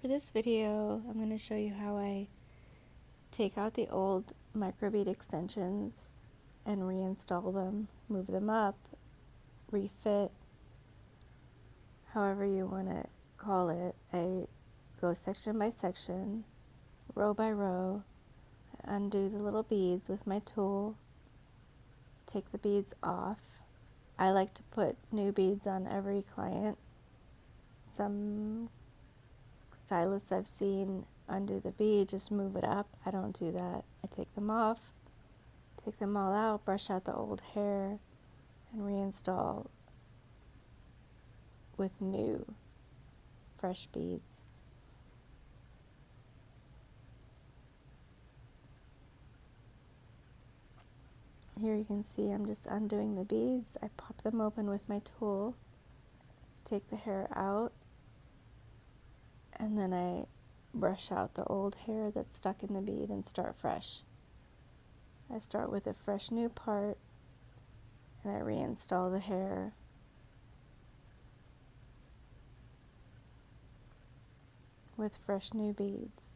For this video, I'm going to show you how I take out the old microbead extensions and reinstall them, move them up, refit, however you want to call it. I go section by section, row by row, undo the little beads with my tool, take the beads off. I like to put new beads on every client. Some stylists I've seen undo the bead, just move it up. I don't do that. I take them off, take them all out, brush out the old hair, and reinstall with new, fresh beads. Here you can see I'm just undoing the beads. I pop them open with my tool, take the hair out, and then I brush out the old hair that's stuck in the bead and start fresh. I start with a fresh new part and I reinstall the hair. With fresh new beads.